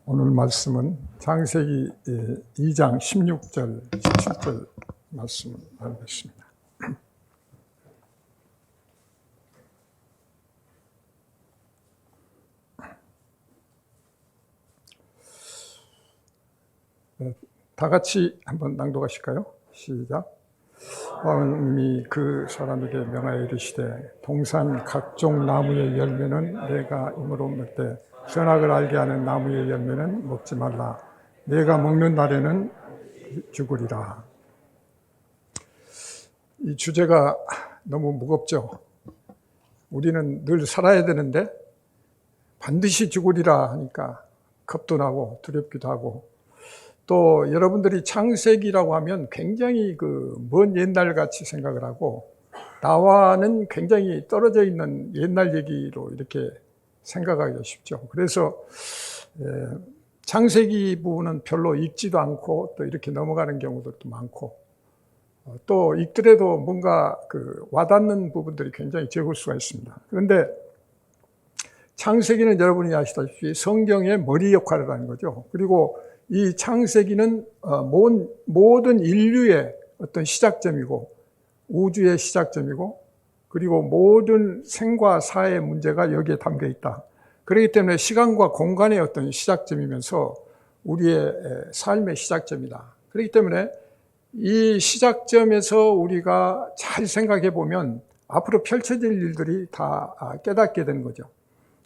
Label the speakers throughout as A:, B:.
A: 오늘 말씀은 창세기 2장 16절, 17절 말씀을 나누겠습니다. 다 같이 한번 낭독하실까요? 시작. 하나님이 그 사람에게 명하여 이르시되 동산 각종 나무의 열매는 내가 이므로 먹되 선악을 알게 하는 나무의 열매는 먹지 말라. 내가 먹는 날에는 죽으리라. 이 주제가 너무 무겁죠. 우리는 늘 살아야 되는데 반드시 죽으리라 하니까 겁도 나고 두렵기도 하고, 또 여러분들이 창세기라고 하면 굉장히 먼 옛날 같이 생각을 하고 나와는 굉장히 떨어져 있는 옛날 얘기로 이렇게 생각하기가 쉽죠. 그래서 창세기 부분은 별로 읽지도 않고 또 이렇게 넘어가는 경우들도 많고, 또 읽더라도 뭔가 와닿는 부분들이 굉장히 적을 수가 있습니다. 그런데 창세기는 여러분이 아시다시피 성경의 머리 역할을 하는 거죠. 그리고 이 창세기는 모든 인류의 어떤 시작점이고 우주의 시작점이고, 그리고 모든 생과 사의 문제가 여기에 담겨 있다. 그렇기 때문에 시간과 공간의 어떤 시작점이면서 우리의 삶의 시작점이다. 그렇기 때문에 이 시작점에서 우리가 잘 생각해 보면 앞으로 펼쳐질 일들이 다 깨닫게 되는 거죠.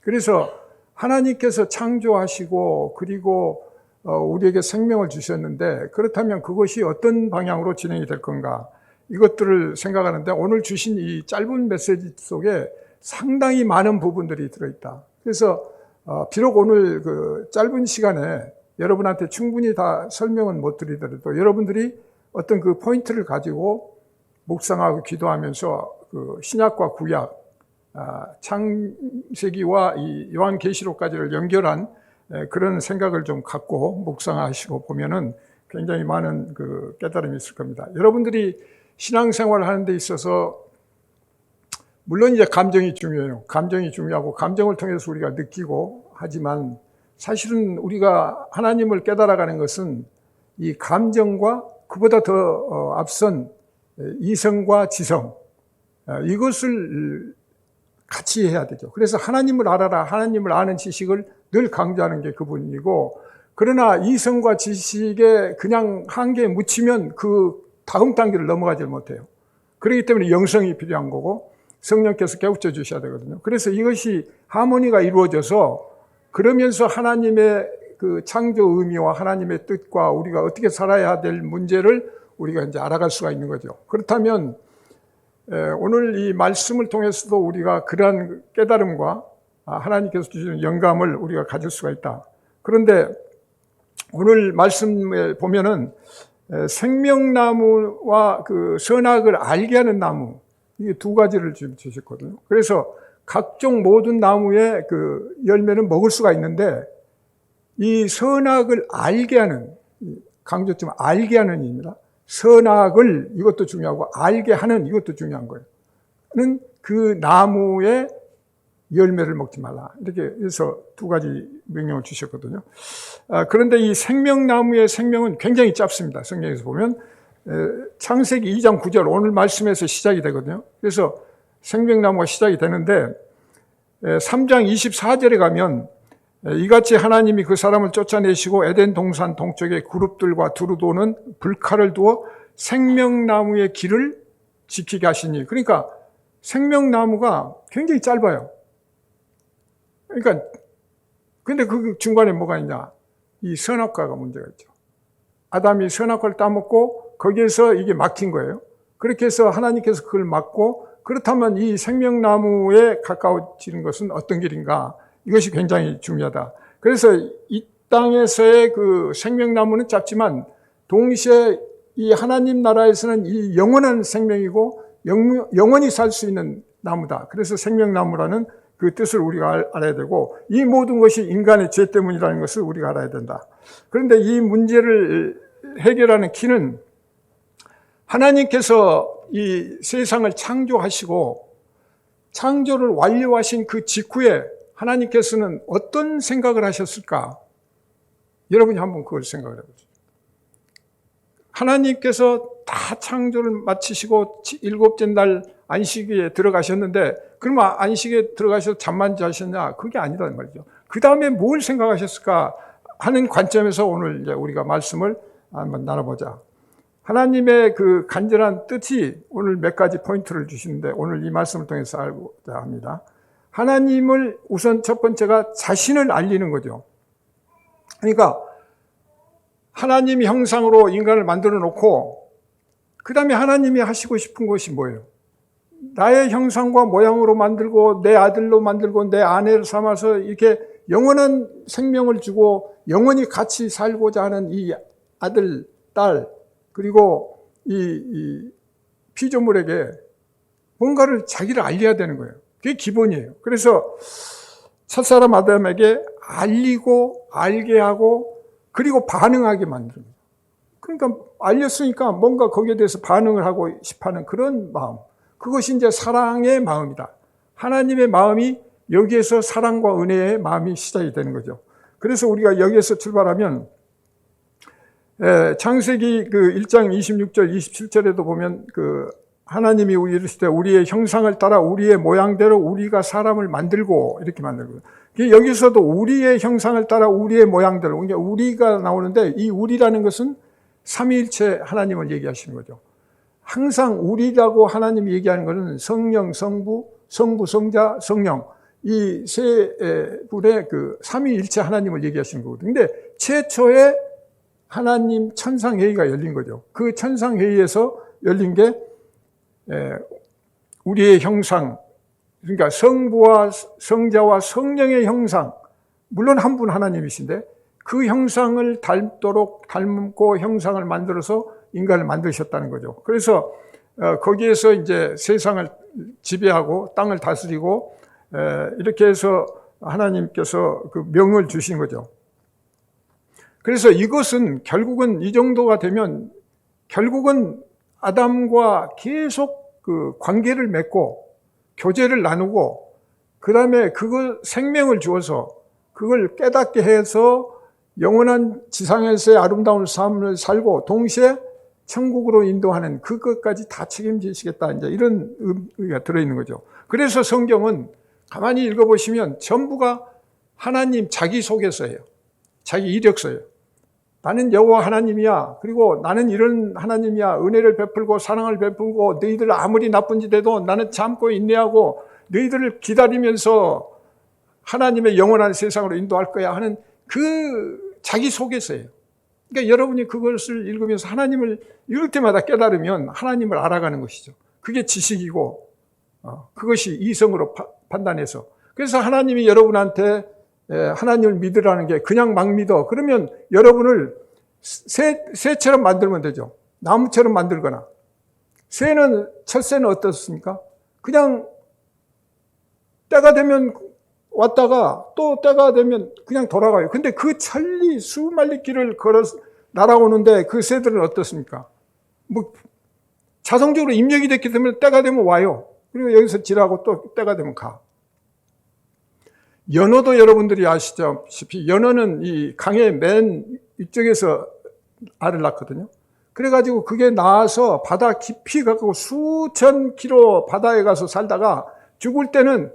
A: 그래서 하나님께서 창조하시고 그리고 우리에게 생명을 주셨는데, 그렇다면 그것이 어떤 방향으로 진행이 될 건가, 이것들을 생각하는데 오늘 주신 이 짧은 메시지 속에 상당히 많은 부분들이 들어있다. 그래서 비록 오늘 짧은 시간에 여러분한테 충분히 다 설명은 못 드리더라도 여러분들이 어떤 포인트를 가지고 묵상하고 기도하면서 신약과 구약, 창세기와 이 요한계시록까지를 연결한 그런 생각을 좀 갖고 묵상하시고 보면은 굉장히 많은 깨달음이 있을 겁니다. 여러분들이 신앙생활을 하는 데 있어서 물론 이제 감정이 중요해요. 감정이 중요하고 감정을 통해서 우리가 느끼고 하지만, 사실은 우리가 하나님을 깨달아가는 것은 이 감정과 그보다 더 앞선 이성과 지성, 이것을 같이 해야 되죠. 그래서 하나님을 알아라, 하나님을 아는 지식을 늘 강조하는 게 그분이고, 그러나 이성과 지식에 그냥 한계에 묻히면 다음 단계를 넘어가지 못해요. 그렇기 때문에 영성이 필요한 거고 성령께서 깨우쳐 주셔야 되거든요. 그래서 이것이 하모니가 이루어져서, 그러면서 하나님의 창조 의미와 하나님의 뜻과 우리가 어떻게 살아야 될 문제를 우리가 이제 알아갈 수가 있는 거죠. 그렇다면 오늘 이 말씀을 통해서도 우리가 그러한 깨달음과 하나님께서 주시는 영감을 우리가 가질 수가 있다. 그런데 오늘 말씀에 보면은 생명나무와 선악을 알게 하는 나무, 이게 두 가지를 지금 주셨거든요. 그래서 각종 모든 나무의 열매는 먹을 수가 있는데, 이 선악을 알게 하는, 강조점 알게 하는 입니다. 선악을, 이것도 중요하고 알게 하는, 이것도 중요한 거예요. 는 그 나무의 열매를 먹지 말라, 이렇게 해서 두 가지 명령을 주셨거든요. 그런데 이 생명나무의 생명은 굉장히 짧습니다. 성경에서 보면 창세기 2장 9절 오늘 말씀에서 시작이 되거든요. 그래서 생명나무가 시작이 되는데 3장 24절에 가면 이같이 하나님이 그 사람을 쫓아내시고 에덴 동산 동쪽에 그룹들과 두루 도는 불칼을 두어 생명나무의 길을 지키게 하시니, 그러니까 생명나무가 굉장히 짧아요. 그러니까 근데 그 중간에 뭐가 있냐, 이 선악과가 문제가 있죠. 아담이 선악과를 따먹고 거기에서 이게 막힌 거예요. 그렇게 해서 하나님께서 그걸 막고, 그렇다면 이 생명나무에 가까워지는 것은 어떤 길인가, 이것이 굉장히 중요하다. 그래서 이 땅에서의 생명나무는 짧지만 동시에 이 하나님 나라에서는 이 영원한 생명이고 영원히 살 수 있는 나무다. 그래서 생명나무라는 그 뜻을 우리가 알아야 되고, 이 모든 것이 인간의 죄 때문이라는 것을 우리가 알아야 된다. 그런데 이 문제를 해결하는 키는 하나님께서 이 세상을 창조하시고 창조를 완료하신 그 직후에 하나님께서는 어떤 생각을 하셨을까? 여러분이 한번 그걸 생각을 해보세요. 하나님께서 다 창조를 마치시고 7째 날 안식일에 들어가셨는데, 그러면 안식일에 들어가셔서 잠만 자셨냐? 그게 아니라는 말이죠. 그 다음에 뭘 생각하셨을까 하는 관점에서 오늘 이제 우리가 말씀을 한번 나눠보자. 하나님의 그 간절한 뜻이 오늘 몇 가지 포인트를 주시는데, 오늘 이 말씀을 통해서 알고자 합니다. 하나님을 우선 첫 번째가 자신을 알리는 거죠. 그러니까 하나님의 형상으로 인간을 만들어 놓고 그 다음에 하나님이 하시고 싶은 것이 뭐예요? 나의 형상과 모양으로 만들고 내 아들로 만들고 내 아내를 삼아서 이렇게 영원한 생명을 주고 영원히 같이 살고자 하는 이 아들, 딸, 그리고 이 피조물에게 뭔가를 자기를 알려야 되는 거예요. 그게 기본이에요. 그래서 첫사람 아담에게 알리고 알게 하고 그리고 반응하게 만듭니다. 그러니까 알렸으니까 뭔가 거기에 대해서 반응을 하고 싶어하는 그런 마음. 그것이 이제 사랑의 마음이다. 하나님의 마음이 여기에서 사랑과 은혜의 마음이 시작이 되는 거죠. 그래서 우리가 여기에서 출발하면 창세기 그 1장 26절 27절에도 보면 그 하나님이 이르시되 우리의 형상을 따라 우리의 모양대로 우리가 사람을 만들고 이렇게 만들고, 여기서도 우리의 형상을 따라 우리의 모양대로, 그러니까 우리가 나오는데 이 우리라는 것은 삼위일체 하나님을 얘기하시는 거죠. 항상 우리라고 하나님이 얘기하는 것은 성령, 성부, 성자, 성령, 이 세 분의 그 삼위일체 하나님을 얘기하시는 거거든요. 근데 최초의 하나님 천상회의가 열린 거죠. 그 천상회의에서 열린 게 우리의 형상, 그러니까 성부와 성자와 성령의 형상, 물론 한 분 하나님이신데 그 형상을 닮고 형상을 만들어서 인간을 만드셨다는 거죠. 그래서 거기에서 이제 세상을 지배하고 땅을 다스리고 이렇게 해서 하나님께서 그 명을 주신 거죠. 그래서 이것은 결국은 이 정도가 되면 결국은 아담과 계속 그 관계를 맺고 교제를 나누고 그 다음에 그걸 생명을 주어서 그걸 깨닫게 해서 영원한 지상에서의 아름다운 삶을 살고 동시에 천국으로 인도하는 그것까지 다 책임지시겠다, 이제 이런 의미가 들어있는 거죠. 그래서 성경은 가만히 읽어보시면 전부가 하나님 자기소개서예요. 자기 이력서예요. 나는 여호와 하나님이야. 그리고 나는 이런 하나님이야. 은혜를 베풀고 사랑을 베풀고 너희들 아무리 나쁜 짓 해도 나는 참고 인내하고 너희들을 기다리면서 하나님의 영원한 세상으로 인도할 거야 하는 그 자기소개서예요. 그러니까 여러분이 그것을 읽으면서 하나님을 읽을 때마다 깨달으면 하나님을 알아가는 것이죠. 그게 지식이고 그것이 이성으로 판단해서. 그래서 하나님이 여러분한테 하나님을 믿으라는 게 그냥 막 믿어. 그러면 여러분을 새처럼 만들면 되죠. 나무처럼 만들거나. 첫 새는 어떻습니까? 그냥 때가 되면 왔다가 또 때가 되면 그냥 돌아가요. 근데 그 천리 수만리 길을 걸어 날아오는데 그 새들은 어떻습니까? 뭐 자동적으로 입력이 됐기 때문에 때가 되면 와요. 그리고 여기서 지나고 또 때가 되면 가. 연어도 여러분들이 아시다시피 연어는 이 강의 맨 이쪽에서 알을 낳거든요. 그래가지고 그게 나와서 바다 깊이 가고 수천 킬로 바다에 가서 살다가 죽을 때는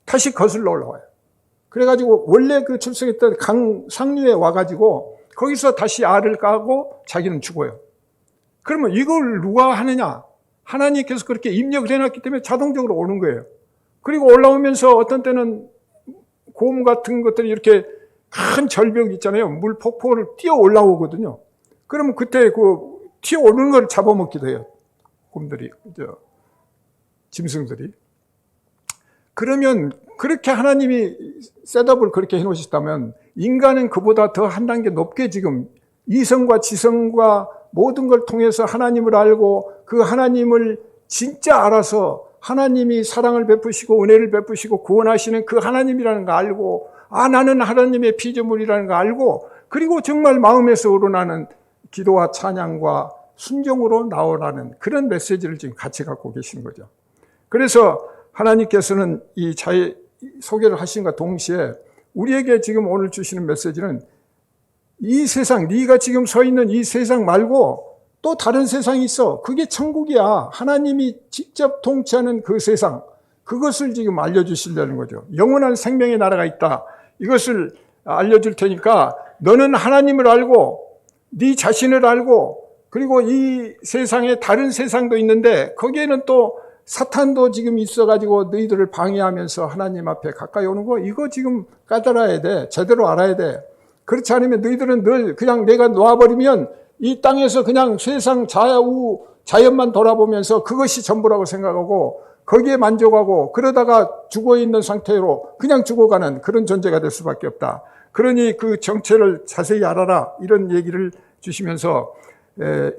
A: 다시 거슬러 올라와요. 그래가지고 원래 그 출생했던 강 상류에 와가지고 거기서 다시 알을 까고 자기는 죽어요. 그러면 이걸 누가 하느냐? 하나님께서 그렇게 입력을 해놨기 때문에 자동적으로 오는 거예요. 그리고 올라오면서 어떤 때는 곰 같은 것들이 이렇게 큰 절벽 있잖아요. 물 폭포를 뛰어 올라오거든요. 그러면 그때 그 튀어 오는 걸 잡아먹기도 해요. 곰들이, 짐승들이. 그러면 그렇게 하나님이 셋업을 그렇게 해놓으셨다면 인간은 그보다 더 한 단계 높게 지금 이성과 지성과 모든 걸 통해서 하나님을 알고 그 하나님을 진짜 알아서 하나님이 사랑을 베푸시고 은혜를 베푸시고 구원하시는 그 하나님이라는 거 알고, 나는 하나님의 피조물이라는 거 알고, 그리고 정말 마음에서 우러나는 기도와 찬양과 순종으로 나오라는 그런 메시지를 지금 같이 갖고 계신 거죠. 그래서 하나님께서는 이 자의 소개를 하신과 동시에 우리에게 지금 오늘 주시는 메시지는 이 세상, 네가 지금 서 있는 이 세상 말고 또 다른 세상이 있어. 그게 천국이야. 하나님이 직접 통치하는 그 세상. 그것을 지금 알려주시려는 거죠. 영원한 생명의 나라가 있다. 이것을 알려줄 테니까 너는 하나님을 알고 네 자신을 알고 그리고 이 세상에 다른 세상도 있는데 거기에는 또 사탄도 지금 있어가지고 너희들을 방해하면서 하나님 앞에 가까이 오는 거 이거 지금 까달아야 돼. 제대로 알아야 돼. 그렇지 않으면 너희들은 늘 그냥 내가 놓아버리면 이 땅에서 그냥 세상 좌우 자연만 돌아보면서 그것이 전부라고 생각하고 거기에 만족하고 그러다가 죽어있는 상태로 그냥 죽어가는 그런 존재가 될 수밖에 없다. 그러니 그 정체를 자세히 알아라 이런 얘기를 주시면서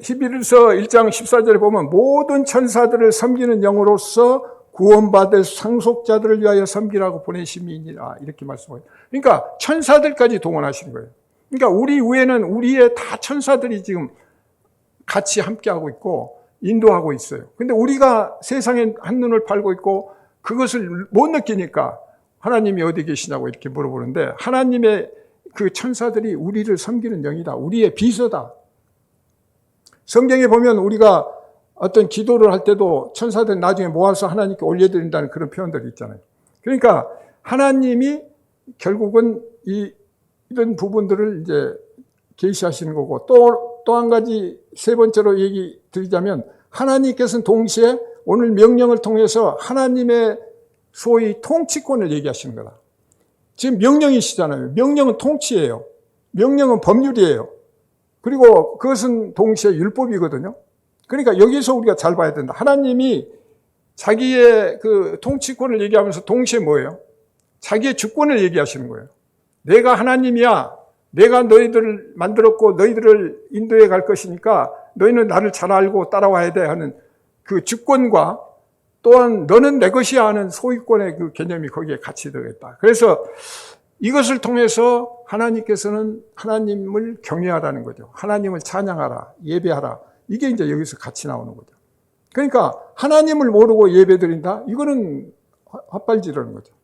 A: 히브리서 1장 14절에 보면 모든 천사들을 섬기는 영으로서 구원받을 상속자들을 위하여 섬기라고 보내심이니라 이렇게 말씀해요. 그러니까 천사들까지 동원하신 거예요. 그러니까 우리 위에는 우리의 다 천사들이 지금 같이 함께하고 있고 인도하고 있어요. 근데 우리가 세상에 한눈을 팔고 있고 그것을 못 느끼니까 하나님이 어디 계시냐고 이렇게 물어보는데 하나님의 그 천사들이 우리를 섬기는 영이다. 우리의 비서다. 성경에 보면 우리가 어떤 기도를 할 때도 천사들 나중에 모아서 하나님께 올려드린다는 그런 표현들이 있잖아요. 그러니까 하나님이 결국은 이런 부분들을 이제 계시하시는 거고 또 한 가지 세 번째로 얘기 드리자면 하나님께서는 동시에 오늘 명령을 통해서 하나님의 소위 통치권을 얘기하시는 거다. 지금 명령이시잖아요. 명령은 통치예요. 명령은 법률이에요. 그리고 그것은 동시에 율법이거든요. 그러니까 여기서 우리가 잘 봐야 된다. 하나님이 자기의 그 통치권을 얘기하면서 동시에 뭐예요? 자기의 주권을 얘기하시는 거예요. 내가 하나님이야. 내가 너희들을 만들었고 너희들을 인도해 갈 것이니까 너희는 나를 잘 알고 따라와야 돼 하는 그 주권과 또한 너는 내 것이야 하는 소유권의 그 개념이 거기에 같이 들어있다. 그래서 이것을 통해서 하나님께서는 하나님을 경외하라는 거죠. 하나님을 찬양하라, 예배하라. 이게 이제 여기서 같이 나오는 거죠. 그러니까 하나님을 모르고 예배드린다? 이거는 헛발질하는 거죠.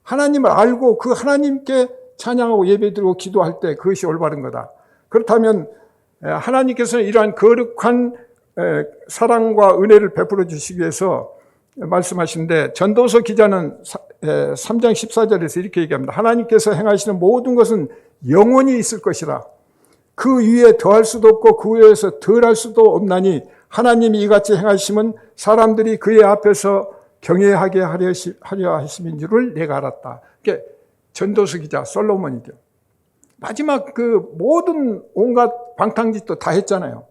A: 하나님을 알고 그 하나님께 찬양하고 예배드리고 기도할 때 그것이 올바른 거다. 그렇다면 하나님께서는 이러한 거룩한 사랑과 은혜를 베풀어 주시기 위해서 말씀하시는데 전도서 기자는 3장 14절에서 이렇게 얘기합니다. 하나님께서 행하시는 모든 것은 영원히 있을 것이라. 그 위에 더할 수도 없고 그 위에서 덜할 수도 없나니 하나님이 이같이 행하심은 사람들이 그의 앞에서 경외하게 하려 하심인 줄을 내가 알았다. 그게 전도서 기자 솔로몬이죠. 마지막 그 모든 온갖 방탕짓도 다 했잖아요.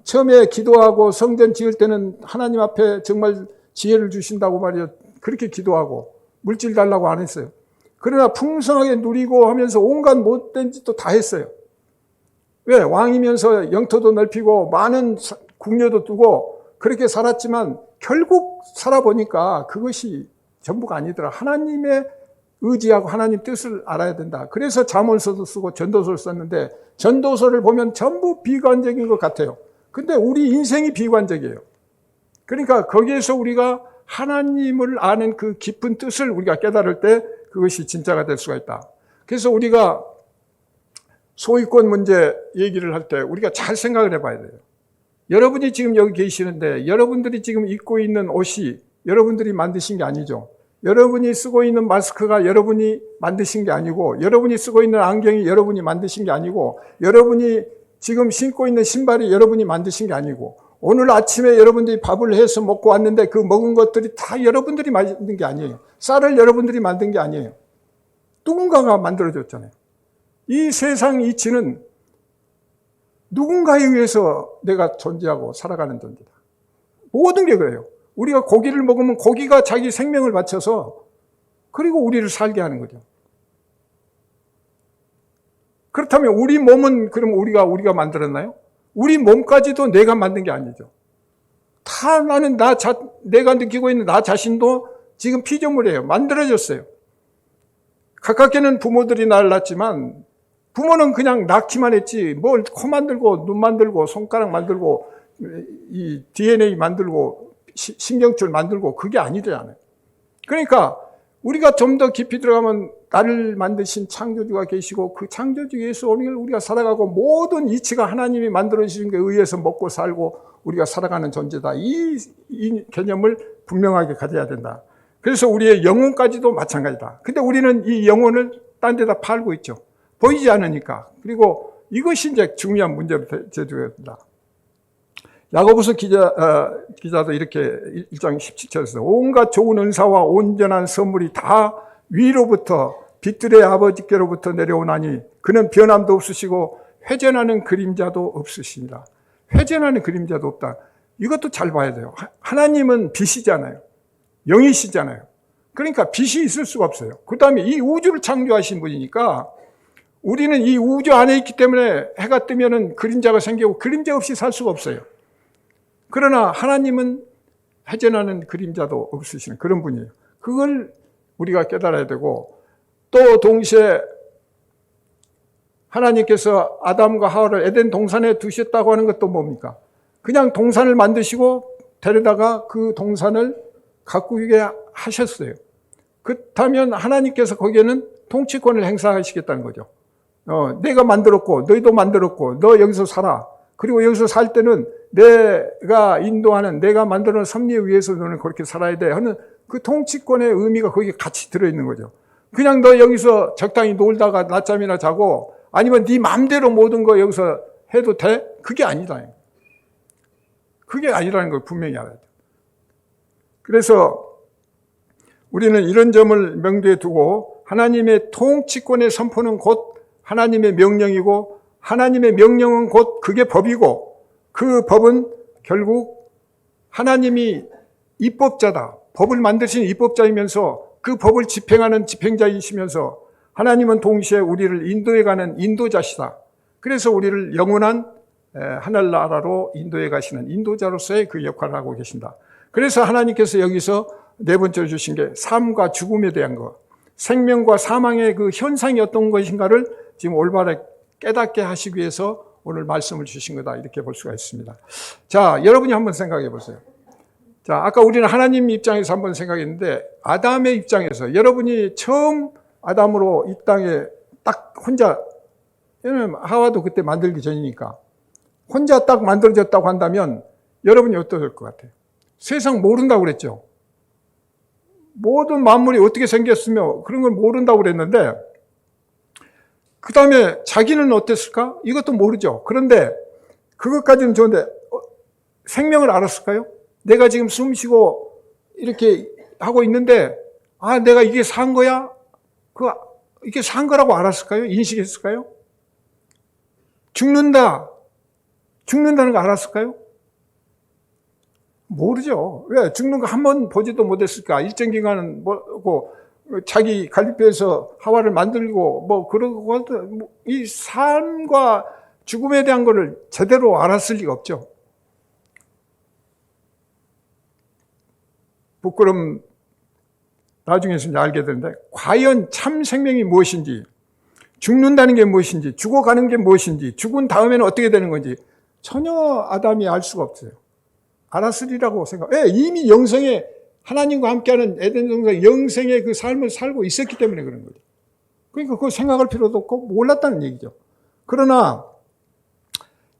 A: 처음에 기도하고 성전 지을 때는 하나님 앞에 정말 지혜를 주신다고 말이죠. 그렇게 기도하고 물질 달라고 안 했어요. 그러나 풍성하게 누리고 하면서 온갖 못된 짓도 다 했어요. 왜? 왕이면서 영토도 넓히고 많은 궁녀도 두고 그렇게 살았지만 결국 살아보니까 그것이 전부가 아니더라. 하나님의 의지하고 하나님 뜻을 알아야 된다. 그래서 잠언서도 쓰고 전도서를 썼는데 전도서를 보면 전부 비관적인 것 같아요. 근데 우리 인생이 비관적이에요. 그러니까 거기에서 우리가 하나님을 아는 그 깊은 뜻을 우리가 깨달을 때 그것이 진짜가 될 수가 있다. 그래서 우리가 소유권 문제 얘기를 할 때 우리가 잘 생각을 해봐야 돼요. 여러분이 지금 여기 계시는데 여러분들이 지금 입고 있는 옷이 여러분들이 만드신 게 아니죠. 여러분이 쓰고 있는 마스크가 여러분이 만드신 게 아니고 여러분이 쓰고 있는 안경이 여러분이 만드신 게 아니고 여러분이 지금 신고 있는 신발이 여러분이 만드신 게 아니고 오늘 아침에 여러분들이 밥을 해서 먹고 왔는데 그 먹은 것들이 다 여러분들이 만든 게 아니에요. 쌀을 여러분들이 만든 게 아니에요. 누군가가 만들어줬잖아요. 이 세상 이치는 누군가에 의해서 내가 존재하고 살아가는 존재다. 모든 게 그래요. 우리가 고기를 먹으면 고기가 자기 생명을 바쳐서 그리고 우리를 살게 하는 거죠. 그렇다면 우리 몸은 그럼 우리가 만들었나요? 우리 몸까지도 내가 만든 게 아니죠. 다 나는 내가 느끼고 있는 나 자신도 지금 피조물이에요. 만들어졌어요. 가깝게는 부모들이 나를 낳았지만 부모는 그냥 낳기만 했지 뭘 코 만들고 눈 만들고 손가락 만들고 이 DNA 만들고 신경줄 만들고 그게 아니잖아요. 그러니까 우리가 좀 더 깊이 들어가면 나를 만드신 창조주가 계시고 그 창조주에서 오늘 우리가 살아가고 모든 이치가 하나님이 만들어주신 것에 의해서 먹고 살고 우리가 살아가는 존재다. 이 개념을 분명하게 가져야 된다. 그래서 우리의 영혼까지도 마찬가지다. 근데 우리는 이 영혼을 딴 데다 팔고 있죠. 보이지 않으니까. 그리고 이것이 이제 중요한 문제로 제도된다. 야고보서 기자도 이렇게 1장 17절에서 온갖 좋은 은사와 온전한 선물이 다 위로부터 빛들의 아버지께로부터 내려오나니 그는 변함도 없으시고 회전하는 그림자도 없으십니다. 회전하는 그림자도 없다. 이것도 잘 봐야 돼요. 하나님은 빛이잖아요. 영이시잖아요. 그러니까 빛이 있을 수가 없어요. 그 다음에 이 우주를 창조하신 분이니까 우리는 이 우주 안에 있기 때문에 해가 뜨면은 그림자가 생기고 그림자 없이 살 수가 없어요. 그러나 하나님은 회전하는 그림자도 없으시는 그런 분이에요. 그걸 우리가 깨달아야 되고, 또 동시에 하나님께서 아담과 하와를 에덴 동산에 두셨다고 하는 것도 뭡니까? 그냥 동산을 만드시고 데려다가 그 동산을 가꾸게 하셨어요. 그렇다면 하나님께서 거기에는 통치권을 행사하시겠다는 거죠. 내가 만들었고 너희도 만들었고 너 여기서 살아. 그리고 여기서 살 때는 내가 인도하는 내가 만드는 섭리에 의해서 너는 그렇게 살아야 돼 하는 그 통치권의 의미가 거기에 같이 들어있는 거죠. 그냥 너 여기서 적당히 놀다가 낮잠이나 자고 아니면 네 마음대로 모든 거 여기서 해도 돼? 그게 아니다. 그게 아니라는 걸 분명히 알아야 돼. 그래서 우리는 이런 점을 명도에 두고 하나님의 통치권의 선포는 곧 하나님의 명령이고 하나님의 명령은 곧 그게 법이고 그 법은 결국 하나님이 입법자다. 법을 만드신 입법자이면서 그 법을 집행하는 집행자이시면서 하나님은 동시에 우리를 인도해가는 인도자시다. 그래서 우리를 영원한 하늘나라로 인도해 가시는 인도자로서의 그 역할을 하고 계신다. 그래서 하나님께서 여기서 네 번째로 주신 게 삶과 죽음에 대한 것, 생명과 사망의 그 현상이 어떤 것인가를 지금 올바르게 깨닫게 하시기 위해서 오늘 말씀을 주신 거다. 이렇게 볼 수가 있습니다. 자, 여러분이 한번 생각해 보세요. 자, 아까 우리는 하나님 입장에서 한번 생각했는데 아담의 입장에서 여러분이 처음 아담으로 이 땅에 딱 혼자, 하와도 그때 만들기 전이니까 혼자 딱 만들어졌다고 한다면 여러분이 어떨 것 같아요? 세상 모른다고 그랬죠. 모든 만물이 어떻게 생겼으며 그런 걸 모른다고 그랬는데 그 다음에 자기는 어땠을까? 이것도 모르죠. 그런데 그것까지는 좋은데 생명을 알았을까요? 내가 지금 숨 쉬고 이렇게 하고 있는데 내가 이게 산 거야? 이게 산 거라고 알았을까요? 인식했을까요? 죽는다는 거 알았을까요? 모르죠. 왜? 죽는 거 한 번 보지도 못했을까? 일정 기간은 뭐고 자기 갈비뼈에서 하와를 만들고 그러고 이 삶과 죽음에 대한 거를 제대로 알았을 리가 없죠. 부끄럼 나중에서 알게 되는데 과연 참 생명이 무엇인지, 죽는다는 게 무엇인지, 죽어가는 게 무엇인지, 죽은 다음에는 어떻게 되는 건지 전혀 아담이 알 수가 없어요. 알았으리라고 생각. 이미 영생에 하나님과 함께하는 에덴 동산 영생의 그 삶을 살고 있었기 때문에 그런 거죠. 그러니까 그거 생각할 필요도 없고 몰랐다는 얘기죠. 그러나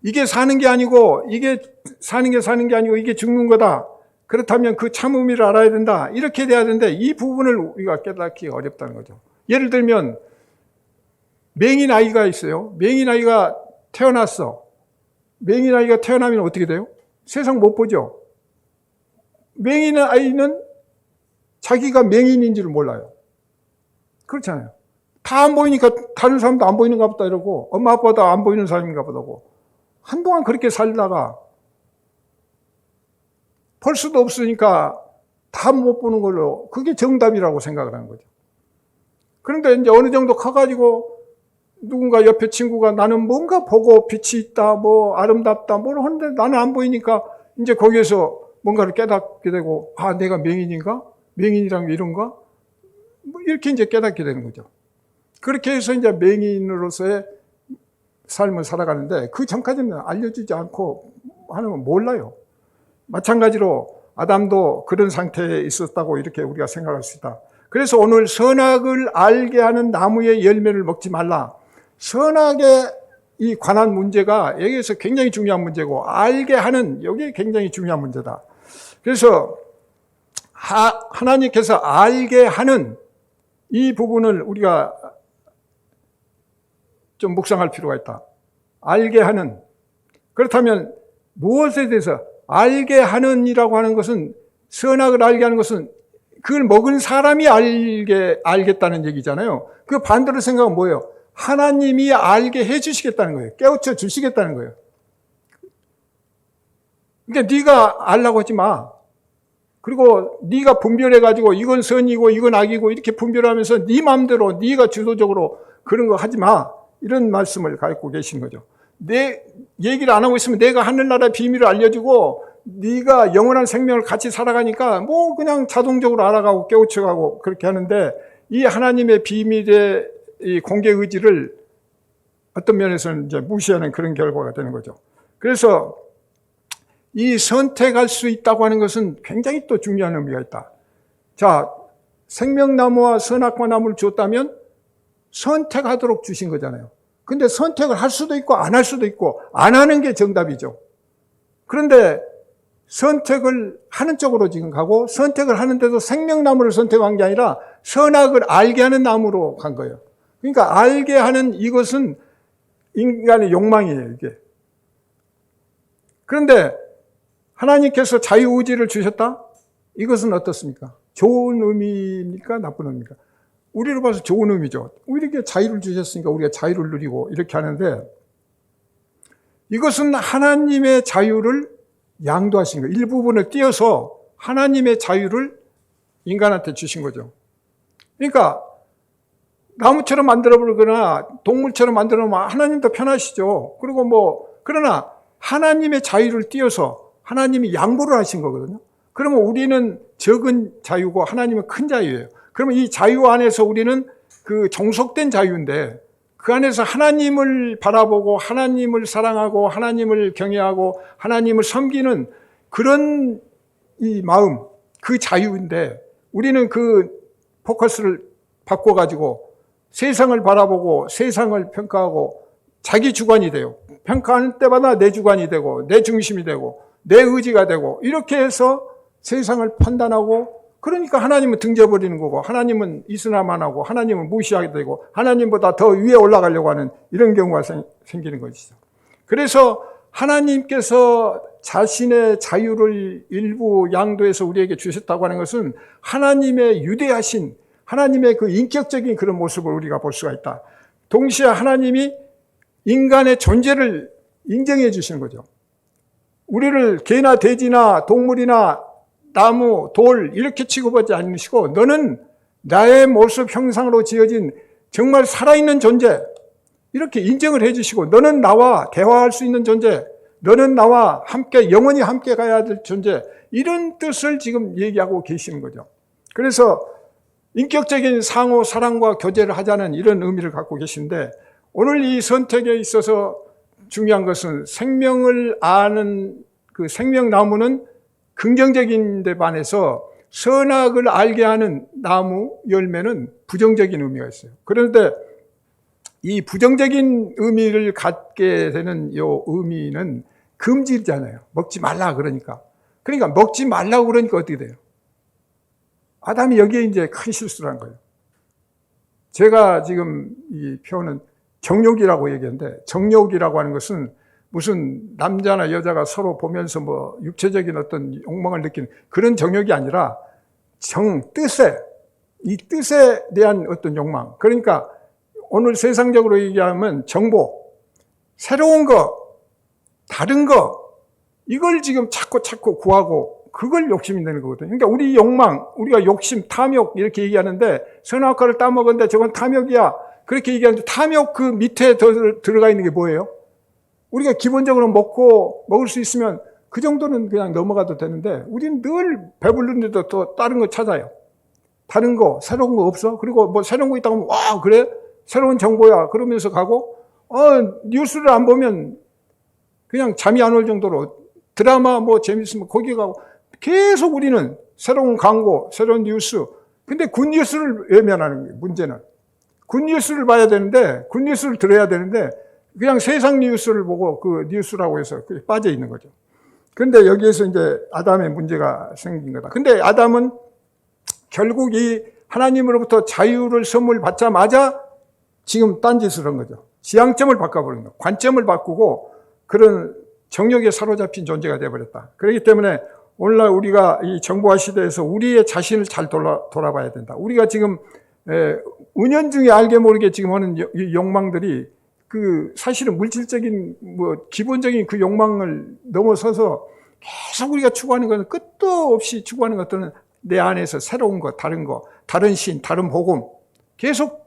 A: 이게 사는 게 아니고 이게 사는 게 아니고 이게 죽는 거다. 그렇다면 그 참 의미를 알아야 된다. 이렇게 돼야 되는데 이 부분을 우리가 깨닫기 어렵다는 거죠. 예를 들면 맹인 아이가 있어요. 맹인 아이가 태어났어. 맹인 아이가 태어나면 어떻게 돼요? 세상 못 보죠. 맹인 아이는 자기가 맹인인지를 몰라요. 그렇잖아요. 다 안 보이니까 다른 사람도 안 보이는가 보다 이러고 엄마 아빠도 안 보이는 사람인가 보다고 한동안 그렇게 살다가 볼 수도 없으니까 다 못 보는 걸로 그게 정답이라고 생각을 하는 거죠. 그런데 이제 어느 정도 커가지고 누군가 옆에 친구가 나는 뭔가 보고 빛이 있다, 아름답다, 하는데 나는 안 보이니까 이제 거기에서 뭔가를 깨닫게 되고, 내가 맹인인가? 맹인이란 게 이런가? 이렇게 이제 깨닫게 되는 거죠. 그렇게 해서 이제 맹인으로서의 삶을 살아가는데 그 전까지는 알려주지 않고 하는 건 몰라요. 마찬가지로 아담도 그런 상태에 있었다고 이렇게 우리가 생각할 수 있다. 그래서 오늘 선악을 알게 하는 나무의 열매를 먹지 말라. 선악에 이 관한 문제가 여기에서 굉장히 중요한 문제고, 알게 하는, 여기 굉장히 중요한 문제다. 그래서 하나님께서 알게 하는 이 부분을 우리가 좀 묵상할 필요가 있다. 알게 하는. 그렇다면 무엇에 대해서 알게 하는 이라고 하는 것은, 선악을 알게 하는 것은 그걸 먹은 사람이 알겠다는 얘기잖아요. 그 반대로 생각은 뭐예요? 하나님이 알게 해 주시겠다는 거예요. 깨우쳐 주시겠다는 거예요. 그러니까 네가 알라고 하지 마. 그리고 네가 분별해가지고 이건 선이고 이건 악이고 이렇게 분별하면서 네 마음대로 네가 주도적으로 그런 거 하지 마. 이런 말씀을 갖고 계신 거죠. 내 얘기를 안 하고 있으면 내가 하늘나라의 비밀을 알려주고 네가 영원한 생명을 같이 살아가니까 뭐 그냥 자동적으로 알아가고 깨우쳐가고 그렇게 하는데, 이 하나님의 비밀의 이 공개 의지를 어떤 면에서는 이제 무시하는 그런 결과가 되는 거죠. 그래서 이 선택할 수 있다고 하는 것은 굉장히 또 중요한 의미가 있다. 자, 생명나무와 선악과 나무를 줬다면 선택하도록 주신 거잖아요. 근데 선택을 할 수도 있고 안 할 수도 있고, 안 하는 게 정답이죠. 그런데 선택을 하는 쪽으로 지금 가고, 선택을 하는데도 생명나무를 선택한 게 아니라 선악을 알게 하는 나무로 간 거예요. 그러니까 알게 하는 이것은 인간의 욕망이에요, 이게. 그런데 하나님께서 자유의지를 주셨다? 이것은 어떻습니까? 좋은 의미입니까? 나쁜 의미입니까? 우리로 봐서 좋은 의미죠. 우리에게 자유를 주셨으니까 우리가 자유를 누리고 이렇게 하는데, 이것은 하나님의 자유를 양도하신 거예요. 일부분을 띄어서 하나님의 자유를 인간한테 주신 거죠. 그러니까 나무처럼 만들어버리거나 동물처럼 만들어놓으면 하나님도 편하시죠. 그리고 그러나 하나님의 자유를 띄어서 하나님이 양보를 하신 거거든요. 그러면 우리는 적은 자유고 하나님은 큰 자유예요. 그러면 이 자유 안에서 우리는 그 종속된 자유인데, 그 안에서 하나님을 바라보고 하나님을 사랑하고 하나님을 경외하고 하나님을 섬기는 그런 이 마음, 그 자유인데, 우리는 그 포커스를 바꿔가지고 세상을 바라보고 세상을 평가하고 자기 주관이 돼요. 평가하는 때마다 내 주관이 되고 내 중심이 되고 내 의지가 되고, 이렇게 해서 세상을 판단하고, 그러니까 하나님은 등져버리는 거고, 하나님은 있으나만 하고, 하나님은 무시하게 되고, 하나님보다 더 위에 올라가려고 하는 이런 경우가 생기는 것이죠. 그래서 하나님께서 자신의 자유를 일부 양도해서 우리에게 주셨다고 하는 것은 하나님의 유대하신, 하나님의 그 인격적인 그런 모습을 우리가 볼 수가 있다. 동시에 하나님이 인간의 존재를 인정해 주시는 거죠. 우리를 개나 돼지나 동물이나 나무, 돌 이렇게 취급하지 않으시고, 너는 나의 모습 형상으로 지어진 정말 살아있는 존재, 이렇게 인정을 해 주시고, 너는 나와 대화할 수 있는 존재, 너는 나와 함께 영원히 함께 가야 될 존재, 이런 뜻을 지금 얘기하고 계시는 거죠. 그래서 인격적인 상호 사랑과 교제를 하자는 이런 의미를 갖고 계신데, 오늘 이 선택에 있어서 중요한 것은 생명을 아는 그 생명나무는 긍정적인 데 반해서 선악을 알게 하는 나무 열매는 부정적인 의미가 있어요. 그런데 이 부정적인 의미를 갖게 되는 이 의미는 금지잖아요. 먹지 말라 그러니까. 그러니까 먹지 말라고 그러니까 어떻게 돼요? 아담이 여기에 이제 큰 실수를 한 거예요. 제가 지금 이 표현은 정욕이라고 얘기하는데, 정욕이라고 하는 것은 무슨 남자나 여자가 서로 보면서 육체적인 어떤 욕망을 느끼는 그런 정욕이 아니라 이 뜻에 대한 어떤 욕망. 그러니까 오늘 세상적으로 얘기하면 정보, 새로운 거, 다른 거, 이걸 지금 찾고 구하고 그걸 욕심이 되는 거거든요. 그러니까 우리 욕망, 우리가 욕심, 탐욕 이렇게 얘기하는데, 선악과를 따먹었는데 저건 탐욕이야, 그렇게 얘기하는데, 탐욕 그 밑에 들어가 있는 게 뭐예요? 우리가 기본적으로 먹을 수 있으면 그 정도는 그냥 넘어가도 되는데, 우리는 늘 배부른데도 또 다른 거 찾아요. 다른 거, 새로운 거 없어? 그리고 새로운 거 있다고 하면, 와, 그래? 새로운 정보야. 그러면서 가고, 뉴스를 안 보면 그냥 잠이 안 올 정도로, 드라마 재밌으면 거기 가고, 계속 우리는 새로운 광고, 새로운 뉴스, 근데 굿뉴스를 외면하는 거예요, 문제는. 굿뉴스를 봐야 되는데, 굿뉴스를 들어야 되는데, 그냥 세상 뉴스를 보고 그 뉴스라고 해서 빠져 있는 거죠. 근데 여기에서 이제 아담의 문제가 생긴 거다. 근데 아담은 결국 이 하나님으로부터 자유를 선물 받자마자 지금 딴짓을 한 거죠. 지향점을 바꿔버린 거예요. 관점을 바꾸고 그런 정욕에 사로잡힌 존재가 되어버렸다. 그렇기 때문에 오늘날 우리가 이 정보화 시대에서 우리의 자신을 잘 돌아봐야 된다. 우리가 지금 은연중에 알게 모르게 지금 하는 이 욕망들이 그 사실은 물질적인 기본적인 그 욕망을 넘어서서 계속 우리가 추구하는 것은 끝도 없이 추구하는 것들은 내 안에서 새로운 것, 다른 신, 다른 복음, 계속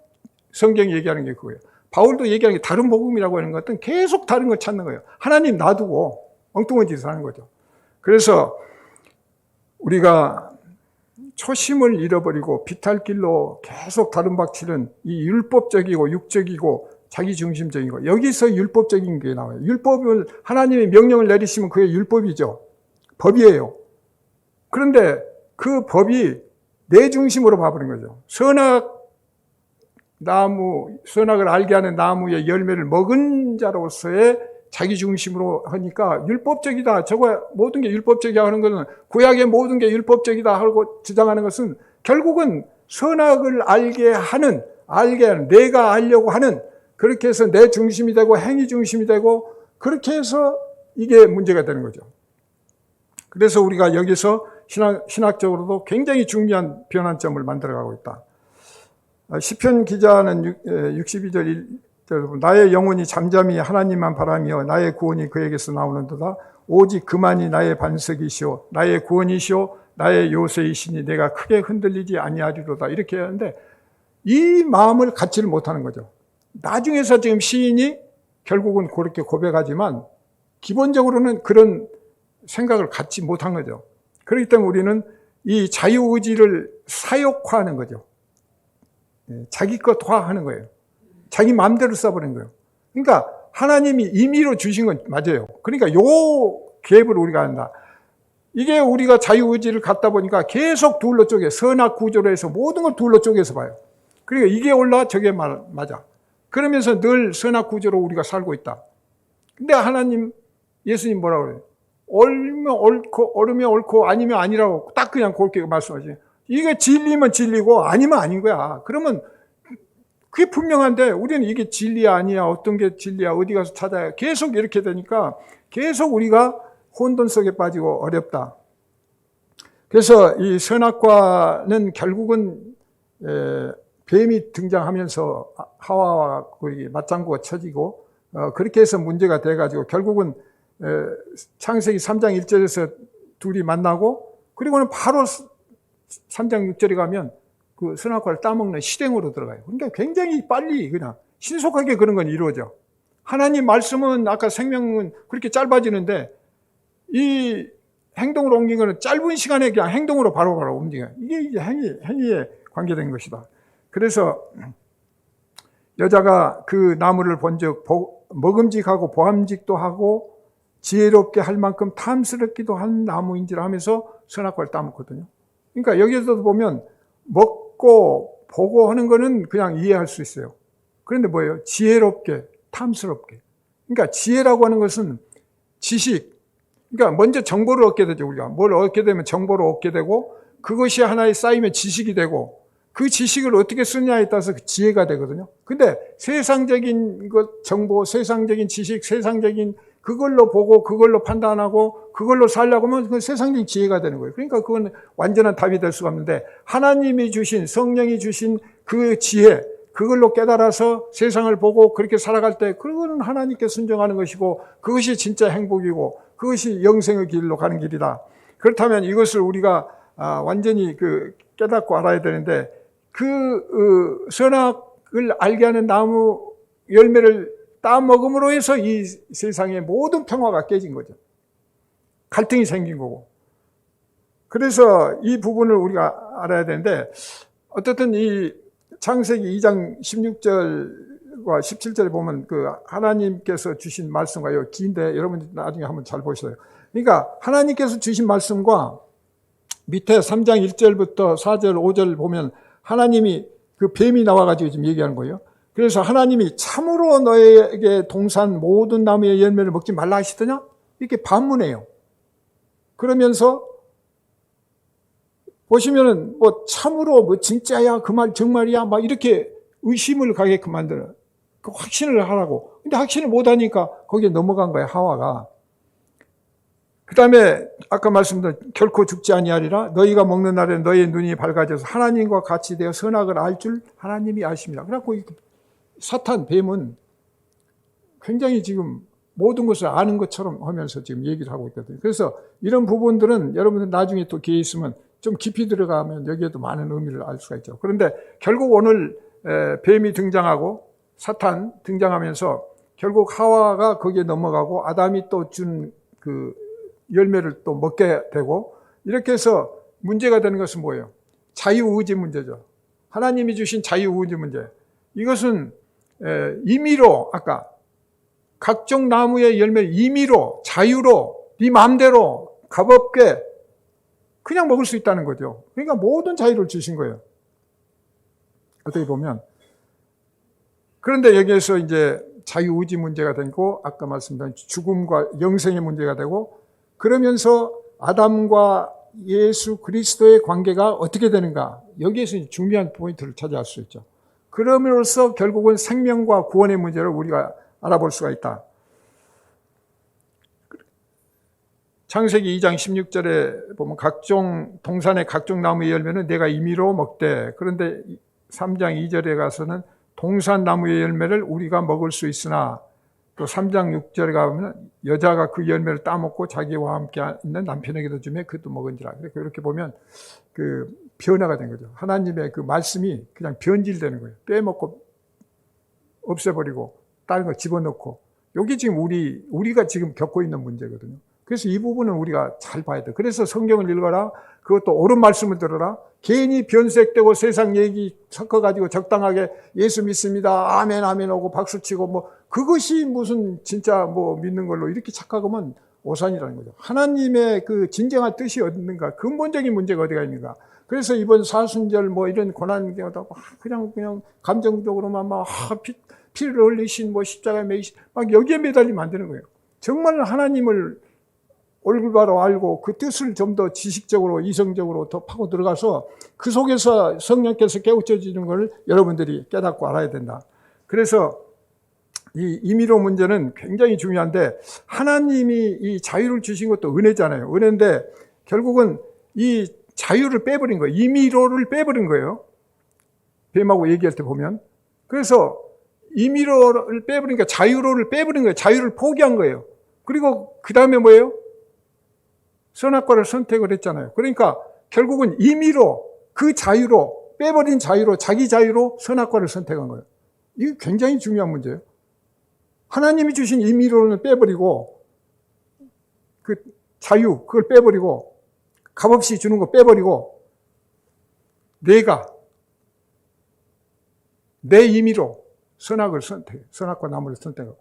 A: 성경이 얘기하는 게 그거예요. 바울도 얘기하는 게 다른 복음이라고 하는 것은 계속 다른 걸 찾는 거예요. 하나님 놔두고 엉뚱한 짓을 하는 거죠. 그래서 우리가 초심을 잃어버리고 비탈길로 계속 다른 박치는 이 율법적이고 육적이고 자기중심적인 거, 여기서 율법적인 게 나와요. 율법을 하나님의 명령을 내리시면 그게 율법이죠. 법이에요. 그런데 그 법이 내 중심으로 봐버린 거죠. 선악을 알게 하는 나무의 열매를 먹은 자로서의 자기 중심으로 하니까 율법적이다. 저거 모든 게 율법적이야 하는 것은, 구약의 모든 게 율법적이다 하고 주장하는 것은 결국은 선악을 알게 하는, 내가 알려고 하는, 그렇게 해서 내 중심이 되고 행위 중심이 되고 그렇게 해서 이게 문제가 되는 거죠. 그래서 우리가 여기서 신학적으로도 굉장히 중요한 변환점을 만들어가고 있다. 시편 기자는 62절 1절, 나의 영혼이 잠잠히 하나님만 바라며 나의 구원이 그에게서 나오는도다. 오직 그만이 나의 반석이시오 나의 구원이시오 나의 요새이시니 내가 크게 흔들리지 아니하리로다. 이렇게 하는데 이 마음을 갖지를 못하는 거죠. 나중에서 지금 시인이 결국은 그렇게 고백하지만 기본적으로는 그런 생각을 갖지 못한 거죠. 그렇기 때문에 우리는 이 자유의지를 사욕화하는 거죠. 자기 것화하는 거예요. 자기 마음대로 써버린 거예요. 그러니까 하나님이 임의로 주신 건 맞아요. 그러니까 요 갭을 우리가 한다. 이게 우리가 자유의지를 갖다 보니까 계속 둘러 쪼개, 선악 구조로 해서 모든 걸 둘러 쪼개서 봐요. 그러니까 이게 올라 저게 맞아. 그러면서 늘 선악 구조로 우리가 살고 있다. 근데 하나님, 예수님 뭐라고 그래요? 옳으면 옳고 아니면 아니라고 딱 그냥 그렇게 말씀하시죠. 이게 진리면 진리고 아니면 아닌 거야. 그러면 그게 분명한데 우리는 이게 진리야 아니야, 어떤 게 진리야, 어디 가서 찾아야, 계속 이렇게 되니까 계속 우리가 혼돈 속에 빠지고 어렵다. 그래서 이 선악과는 결국은 뱀이 등장하면서 하와와 맞장구가 쳐지고 그렇게 해서 문제가 돼가지고 결국은 창세기 3장 1절에서 둘이 만나고 그리고는 바로 3장 6절에 가면 그 선악과를 따먹는 실행으로 들어가요. 그러니까 굉장히 빨리 그냥 신속하게 그런 건 이루어져. 하나님 말씀은 아까 생명은 그렇게 짧아지는데 이 행동으로 옮긴 거는 짧은 시간에 그냥 행동으로 바로바로 움직여요. 이게 이제 행위에 관계된 것이다. 그래서 여자가 그 나무를 본즉 먹음직하고 보암직도 하고 지혜롭게 할 만큼 탐스럽기도 한 나무인지라 하면서 선악과를 따먹거든요. 그러니까 여기에서도 보면 먹고 보고 하는 거는 그냥 이해할 수 있어요. 그런데 뭐예요? 지혜롭게, 탐스럽게. 그러니까 지혜라고 하는 것은 지식. 그러니까 먼저 정보를 얻게 되죠. 우리가 뭘 얻게 되면 정보를 얻게 되고 그것이 하나의 쌓이면 지식이 되고 그 지식을 어떻게 쓰냐에 따라서 그 지혜가 되거든요. 근데 세상적인 것, 정보, 세상적인 지식, 세상적인 그걸로 보고 그걸로 판단하고 그걸로 살려고 하면 그건 세상적인 지혜가 되는 거예요. 그러니까 그건 완전한 답이 될 수가 없는데 하나님이 주신, 성령이 주신 그 지혜, 그걸로 깨달아서 세상을 보고 그렇게 살아갈 때 그거는 하나님께 순종하는 것이고 그것이 진짜 행복이고 그것이 영생의 길로 가는 길이다. 그렇다면 이것을 우리가 완전히 깨닫고 알아야 되는데 선악을 알게 하는 나무 열매를 따먹음으로 해서 이 세상의 모든 평화가 깨진 거죠. 갈등이 생긴 거고. 그래서 이 부분을 우리가 알아야 되는데 어쨌든 이 창세기 2장 16절과 17절에 보면 하나님께서 주신 말씀과 긴데 여러분 나중에 한번 잘 보셔요. 그러니까 하나님께서 주신 말씀과 밑에 3장 1절부터 4절, 5절 보면 하나님이 그 뱀이 나와가지고 지금 얘기하는 거예요. 그래서 하나님이 참으로 너에게 동산 모든 나무의 열매를 먹지 말라 하시더냐? 이렇게 반문해요. 그러면서 보시면은 뭐 참으로 뭐 진짜야 그 말 정말이야 막 이렇게 의심을 가게끔 만들어요. 그 확신을 하라고. 근데 확신을 못하니까 거기에 넘어간 거예요, 하와가. 그 다음에 아까 말씀드린 결코 죽지 아니하리라. 너희가 먹는 날에 너희의 눈이 밝아져서 하나님과 같이 되어 선악을 알 줄 하나님이 아십니다. 그래갖고 사탄 뱀은 굉장히 지금 모든 것을 아는 것처럼 하면서 지금 얘기를 하고 있거든요. 그래서 이런 부분들은 여러분들 나중에 또 기회 있으면 좀 깊이 들어가면 여기에도 많은 의미를 알 수가 있죠. 그런데 결국 오늘 뱀이 등장하고 사탄 등장하면서 결국 하와가 거기에 넘어가고 아담이 또 준 그 열매를 또 먹게 되고 이렇게 해서 문제가 되는 것은 뭐예요? 자유의지 문제죠. 하나님이 주신 자유의지 문제. 이것은 임의로 아까 각종 나무의 열매를 임의로 자유로 네 마음대로 값없게 그냥 먹을 수 있다는 거죠. 그러니까 모든 자유를 주신 거예요. 어떻게 보면. 그런데 여기에서 이제 자유의지 문제가 되고 아까 말씀드린 죽음과 영생의 문제가 되고 그러면서 아담과 예수 그리스도의 관계가 어떻게 되는가 여기에서 중요한 포인트를 차지할 수 있죠. 그럼으로써 결국은 생명과 구원의 문제를 우리가 알아볼 수가 있다. 창세기 2장 16절에 보면 동산의 각종 나무의 열매는 내가 임의로 먹되 그런데 3장 2절에 가서는 동산 나무의 열매를 우리가 먹을 수 있으나 또 3장 6절에 가면 여자가 그 열매를 따먹고 자기와 함께 있는 남편에게도 주며 그도 먹은지라. 이렇게 보면 그 변화가 된 거죠. 하나님의 그 말씀이 그냥 변질되는 거예요. 빼먹고 없애버리고 다른 거 집어넣고. 여기 지금 우리가 지금 겪고 있는 문제거든요. 그래서 이 부분은 우리가 잘 봐야 돼. 그래서 성경을 읽어라. 그것도 옳은 말씀을 들어라. 괜히 변색되고 세상 얘기 섞어가지고 적당하게 예수 믿습니다. 아멘, 아멘 하고 박수치고 뭐 그것이 무슨 진짜 뭐 믿는 걸로 이렇게 착각하면 오산이라는 거죠. 하나님의 그 진정한 뜻이 어딘가 근본적인 문제가 어디가 있는가. 그래서 이번 사순절 뭐 이런 고난 그냥 감정적으로만 막 피를 흘리신 뭐 십자가에 매이신 막 여기에 매달리면 안 되는 거예요. 정말 하나님을 얼굴 바로 알고 그 뜻을 좀 더 지식적으로 이성적으로 더 파고 들어가서 그 속에서 성령께서 깨우쳐지는 걸 여러분들이 깨닫고 알아야 된다. 그래서 이 임의로 문제는 굉장히 중요한데 하나님이 이 자유를 주신 것도 은혜잖아요. 은혜인데 결국은 이 자유를 빼버린 거예요. 임의로를 빼버린 거예요. 뱀하고 얘기할 때 보면. 그래서 임의로를 빼버리니까 자유로를 빼버린 거예요. 자유를 포기한 거예요. 그리고 그 다음에 뭐예요? 선악과를 선택을 했잖아요. 그러니까 결국은 임의로 그 자유로 빼버린 자유로 자기 자유로 선악과를 선택한 거예요. 이게 굉장히 중요한 문제예요. 하나님이 주신 임의로는 빼버리고 그 자유 그걸 빼버리고 값없이 주는 거 빼버리고 내가 내 임의로 선악과 나무를 선택하고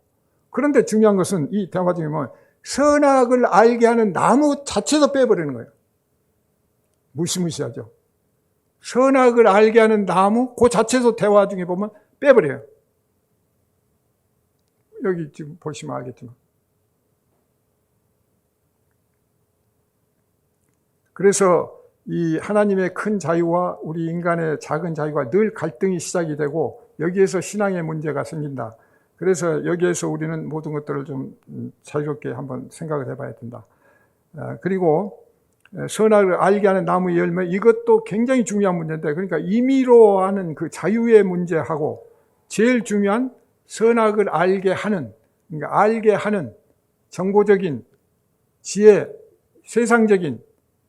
A: 그런데 중요한 것은 이 대화 중에 보면 선악을 알게 하는 나무 자체도 빼버리는 거예요. 무시무시하죠. 선악을 알게 하는 나무 그 자체도 대화 중에 보면 빼버려요. 여기 지금 보시면 알겠지만. 그래서 이 하나님의 큰 자유와 우리 인간의 작은 자유가 늘 갈등이 시작이 되고 여기에서 신앙의 문제가 생긴다. 그래서 여기에서 우리는 모든 것들을 좀 자유롭게 한번 생각을 해봐야 된다. 그리고 선악을 알게 하는 나무의 열매 이것도 굉장히 중요한 문제인데 그러니까 임의로 하는 그 자유의 문제하고 제일 중요한 선악을 알게 하는 그러니까 알게 하는 정보적인 지혜, 세상적인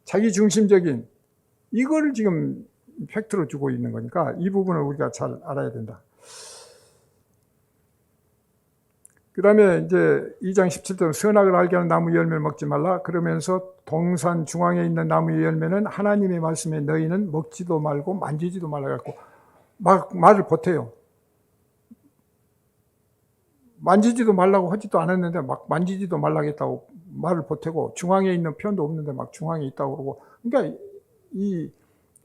A: 자기중심적인 이걸 지금 팩트로 주고 있는 거니까 이 부분을 우리가 잘 알아야 된다. 그 다음에 이제 2장 17절 선악을 알게 하는 나무 열매를 먹지 말라. 그러면서 동산 중앙에 있는 나무의 열매는 하나님의 말씀에 너희는 먹지도 말고 만지지도 말라 갖고 막 말을 보태요. 만지지도 말라고 하지도 않았는데 막 만지지도 말라겠다고 말을 보태고 중앙에 있는 표현도 없는데 막 중앙에 있다고 그러고 그러니까 이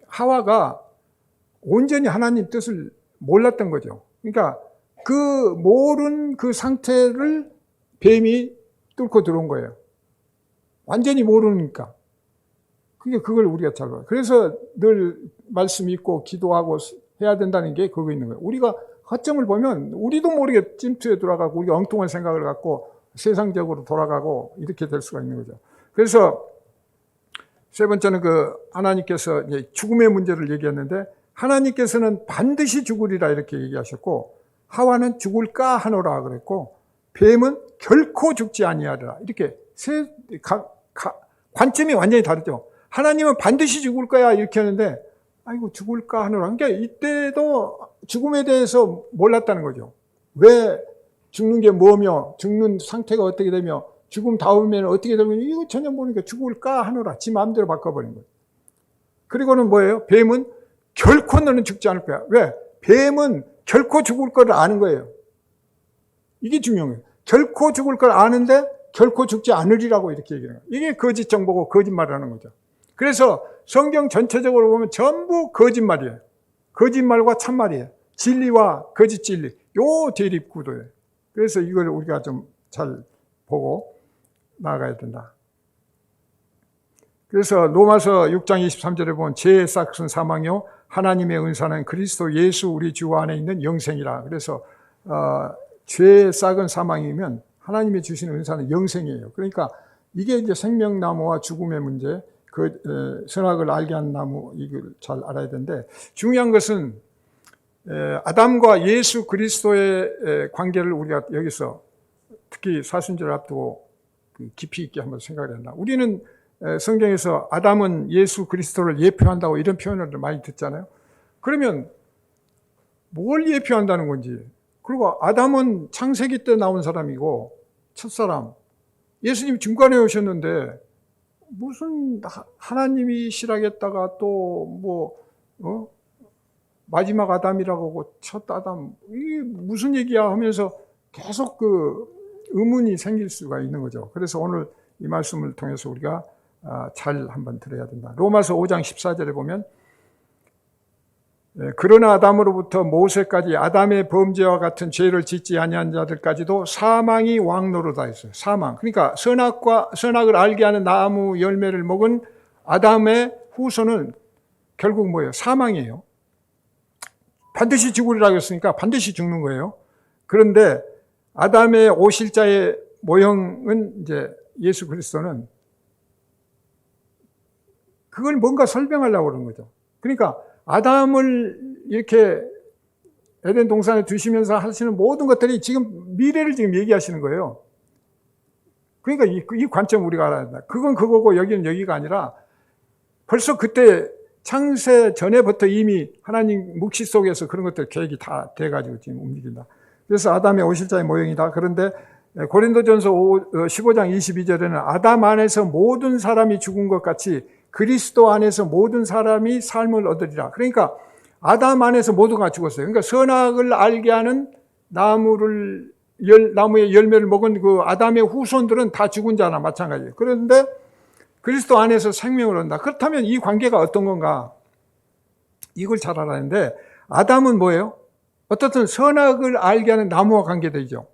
A: 하와가 온전히 하나님 뜻을 몰랐던 거죠. 그러니까 그 모른 그 상태를 뱀이 뚫고 들어온 거예요. 완전히 모르니까. 그러니까 그걸 우리가 잘 봐요. 그래서 늘 말씀 읽고 기도하고 해야 된다는 게 그거 있는 거예요. 우리가 허점을 보면 우리도 모르게 찜투에 돌아가고 우리가 엉뚱한 생각을 갖고 세상적으로 돌아가고 이렇게 될 수가 있는 거죠. 그래서 세 번째는 하나님께서 이제 죽음의 문제를 얘기했는데, 하나님께서는 반드시 죽으리라 이렇게 얘기하셨고, 하와는 죽을까 하노라 그랬고, 뱀은 결코 죽지 아니하리라. 이렇게 관점이 완전히 다르죠. 하나님은 반드시 죽을 거야 이렇게 하는데, 아이고 죽을까 하노라. 그러니까 이때도 죽음에 대해서 몰랐다는 거죠. 왜 죽는 게 뭐며, 죽는 상태가 어떻게 되며, 죽음 다음에는 어떻게 되면, 이거 전혀 모르니까 죽을까 하노라. 지 마음대로 바꿔버린 거예요. 그리고는 뭐예요? 뱀은 결코 너는 죽지 않을 거야. 왜? 뱀은 결코 죽을 걸 아는 거예요. 이게 중요한 거예요. 결코 죽을 걸 아는데 결코 죽지 않으리라고 이렇게 얘기하는 거예요. 이게 거짓 정보고 거짓말을 하는 거죠. 그래서 성경 전체적으로 보면 전부 거짓말이에요. 거짓말과 참말이에요. 진리와 거짓 진리. 요 대립 구도예요. 그래서 이걸 우리가 좀 잘 보고 나아가야 된다. 그래서 로마서 6장 23절에 보면 죄의 싹은 사망이요 하나님의 은사는 그리스도 예수 우리 주 안에 있는 영생이라. 그래서 죄의 싹은 사망이면 하나님이 주시는 은사는 영생이에요. 그러니까 이게 이제 생명나무와 죽음의 문제, 선악을 알게 하는 나무, 이걸 잘 알아야 되는데, 중요한 것은 아담과 예수 그리스도의 관계를 우리가 여기서 특히 사순절을 앞두고 깊이 있게 한번 생각을 한다. 우리는 성경에서 아담은 예수 그리스도를 예표한다고 이런 표현을 많이 듣잖아요. 그러면 뭘 예표한다는 건지. 그리고 아담은 창세기 때 나온 사람이고 첫사람, 예수님 중간에 오셨는데 무슨 하나님이 실하겠다가 또 마지막 아담이라고 하고 첫 아담, 이게 무슨 얘기야 하면서 계속 의문이 생길 수가 있는 거죠. 그래서 오늘 이 말씀을 통해서 우리가 잘 한번 들어야 된다. 로마서 5장 14절에 보면, 그러나 아담으로부터 모세까지 아담의 범죄와 같은 죄를 짓지 아니한 자들까지도 사망이 왕노로다 했어요. 사망. 그러니까 선악을 알게 하는 나무 열매를 먹은 아담의 후손은 결국 뭐예요? 사망이에요. 반드시 죽으리라고 했으니까 반드시 죽는 거예요. 그런데 아담의 오실자의 모형은 이제 예수 그리스도는 그걸 뭔가 설명하려고 그러는 거죠. 그러니까 아담을 이렇게 에덴 동산에 두시면서 하시는 모든 것들이 지금 미래를 지금 얘기하시는 거예요. 그러니까 이 관점 우리가 알아야 된다. 그건 그거고 여기는 여기가 아니라 벌써 그때 창세 전에부터 이미 하나님 묵시 속에서 그런 것들 계획이 다 돼가지고 지금 움직인다. 그래서 아담의 오실자의 모형이다. 그런데 고린도전서 15장 22절에는 아담 안에서 모든 사람이 죽은 것 같이 그리스도 안에서 모든 사람이 삶을 얻으리라. 그러니까 아담 안에서 모두가 죽었어요. 그러니까 선악을 알게 하는 나무의 열매를 먹은 그 아담의 후손들은 다 죽은 자나 마찬가지예요. 그런데 그리스도 안에서 생명을 얻는다. 그렇다면 이 관계가 어떤 건가? 이걸 잘 알아야 하는데, 아담은 뭐예요? 어떻든 선악을 알게 하는 나무와 관계되죠.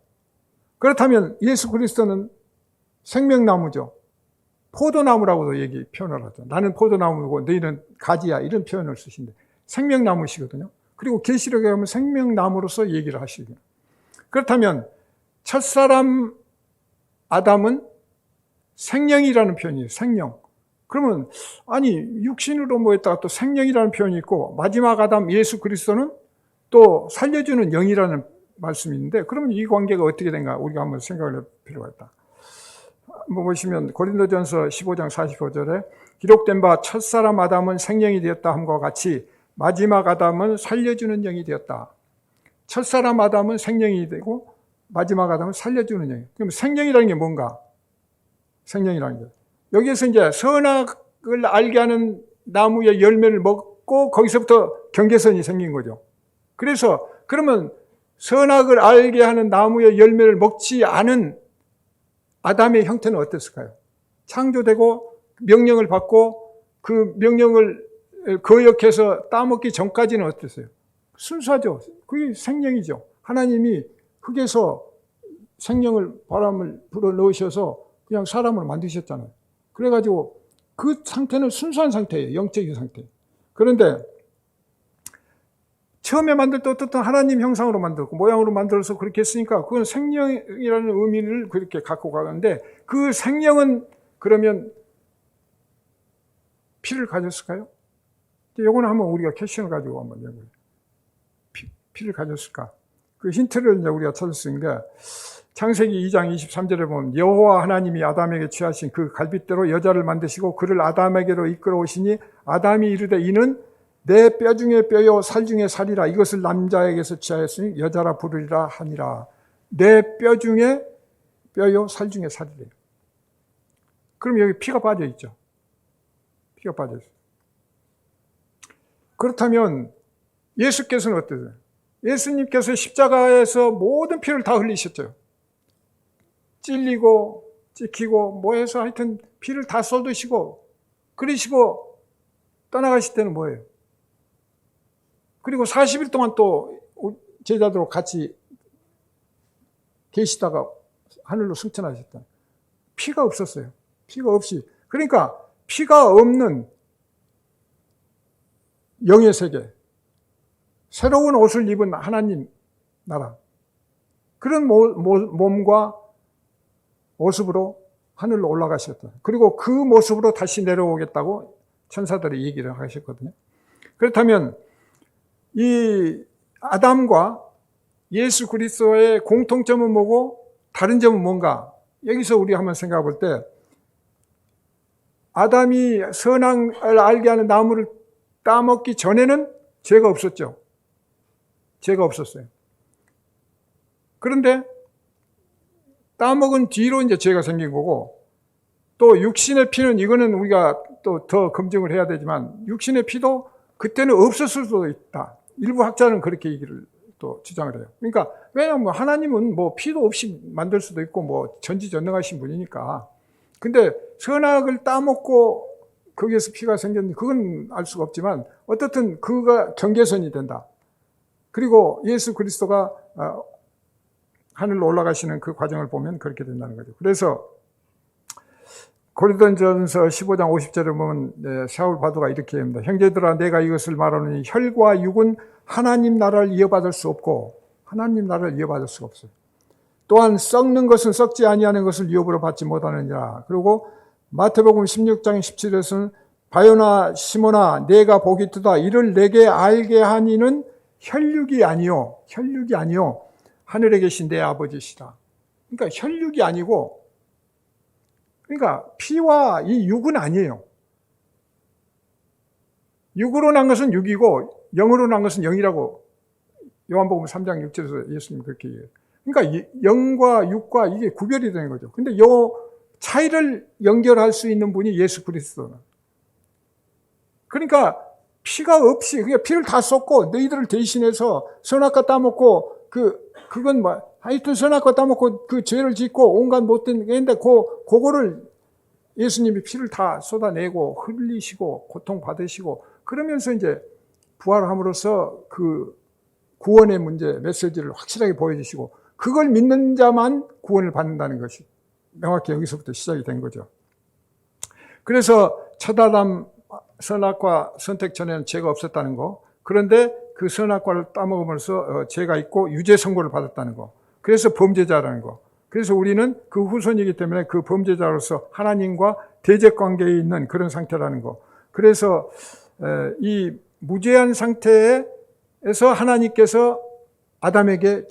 A: 그렇다면 예수 그리스도는 생명나무죠. 포도나무라고도 표현을 하죠. 나는 포도나무고 너희는 가지야, 이런 표현을 쓰신데 생명나무시거든요. 그리고 계시록에 가면 생명나무로서 얘기를 하시고요. 그렇다면 첫사람 아담은 생명이라는 표현이에요. 생명. 그러면 아니 육신으로 뭐했다가 또 생명이라는 표현이 있고, 마지막 아담 예수 그리스도는 또 살려주는 영이라는 말씀이 있는데, 그러면 이 관계가 어떻게 된가 우리가 한번 생각을 할 필요가 있다. 보시면 고린도전서 15장 45절에 기록된 바 첫사람 아담은 생명이 되었다 함과 같이 마지막 아담은 살려주는 영이 되었다. 첫사람 아담은 생명이 되고 마지막 아담은 살려주는 영이. 그럼 생명이라는 게 뭔가? 생명이라는 게 여기에서 이제 선악을 알게 하는 나무의 열매를 먹고 거기서부터 경계선이 생긴 거죠. 그래서 그러면 선악을 알게 하는 나무의 열매를 먹지 않은 아담의 형태는 어땠을까요? 창조되고 명령을 받고 그 명령을 거역해서 따먹기 전까지는 어땠어요? 순수하죠. 그게 생명이죠. 하나님이 흙에서 생명을, 바람을 불어넣으셔서 그냥 사람을 만드셨잖아요. 그래가지고 그 상태는 순수한 상태예요. 영적인 상태. 그런데 처음에 만들 때 어떻든 하나님 형상으로 만들고 모양으로 만들어서 그렇게 했으니까 그건 생명이라는 의미를 그렇게 갖고 가는데, 그 생명은 그러면 피를 가졌을까요? 이거는 한번 우리가 퀘션을 가지고 한번 연구해요. 피를 가졌을까? 그 힌트를 이제 우리가 찾을 수 있는 게, 창세기 2장 23절에 보면 여호와 하나님이 아담에게 취하신 그 갈빗대로 여자를 만드시고 그를 아담에게로 이끌어 오시니 아담이 이르되 이는 내 뼈 중에 뼈요 살 중에 살이라. 이것을 남자에게서 취하였으니 여자라 부르리라 하니라. 내 뼈 중에 뼈요 살 중에 살이래요. 그럼 여기 피가 빠져 있죠. 피가 빠져 있어요. 그렇다면 예수께서는 어떠세요? 예수님께서 십자가에서 모든 피를 다 흘리셨죠. 찔리고 찍히고 뭐 해서 하여튼 피를 다 쏟으시고 그러시고 떠나가실 때는 뭐예요? 그리고 40일 동안 또 제자들과 같이 계시다가 하늘로 승천하셨다. 피가 없었어요. 피가 없이. 그러니까 피가 없는 영의 세계, 새로운 옷을 입은 하나님 나라, 그런 몸과 모습으로 하늘로 올라가셨다. 그리고 그 모습으로 다시 내려오겠다고 천사들이 얘기를 하셨거든요. 그렇다면 이 아담과 예수 그리스도의 공통점은 뭐고 다른 점은 뭔가? 여기서 우리 한번 생각해 볼 때, 아담이 선악을 알게 하는 나무를 따먹기 전에는 죄가 없었죠. 죄가 없었어요. 그런데 따먹은 뒤로 이제 죄가 생긴 거고, 또 육신의 피는, 이거는 우리가 또 더 검증을 해야 되지만, 육신의 피도 그때는 없었을 수도 있다. 일부 학자는 그렇게 얘기를 또 주장을 해요. 그러니까 왜냐하면 하나님은 뭐 피도 없이 만들 수도 있고 뭐 전지전능하신 분이니까. 근데 선악을 따먹고 거기에서 피가 생겼는데 그건 알 수가 없지만 어떻든 그가 경계선이 된다. 그리고 예수 그리스도가 하늘로 올라가시는 그 과정을 보면 그렇게 된다는 거죠. 그래서 고린도전서 15장 50절에 보면 사울 바도가 이렇게 합니다. 형제들아, 내가 이것을 말하노니 혈과 육은 하나님 나라를 이어받을 수 없고 하나님 나라를 이어받을 수가 없어요. 또한 썩는 것은 썩지 아니하는 것을 유업으로 받지 못하느니라. 그리고 마태복음 16장 17절에서는 바요나 시몬아, 내가 복이 뜨다 이를 내게 알게 하니는 혈육이 아니요 하늘에 계신 내 아버지시라. 그러니까 혈육이 아니고, 그러니까 피와 이 육은 아니에요. 육으로 난 것은 육이고 영으로 난 것은 영이라고 요한복음 3장 6절에서 예수님이 그렇게 얘기해요. 그러니까 영과 육과 이게 구별이 되는 거죠. 근데 요 차이를 연결할 수 있는 분이 예수 그리스도는. 그러니까 피가 없이, 그냥 피를 다 쏟고 너희들을 대신해서 선악과 따먹고 그건 뭐 하여튼 선악과 따먹고 그 죄를 짓고 온갖 못된 게 있는데 그거를 예수님이 피를 다 쏟아내고 흘리시고 고통받으시고 그러면서 이제 부활함으로써 그 구원의 문제 메시지를 확실하게 보여주시고 그걸 믿는 자만 구원을 받는다는 것이 명확히 여기서부터 시작이 된 거죠. 그래서 첫 아담 선악과 선택 전에는 죄가 없었다는 거, 그런데 그 선악과를 따먹으면서 죄가 있고 유죄 선고를 받았다는 거, 그래서 범죄자라는 거. 그래서 우리는 그 후손이기 때문에 그 범죄자로서 하나님과 대적 관계에 있는 그런 상태라는 거. 그래서 이 무죄한 상태에서 하나님께서 아담에게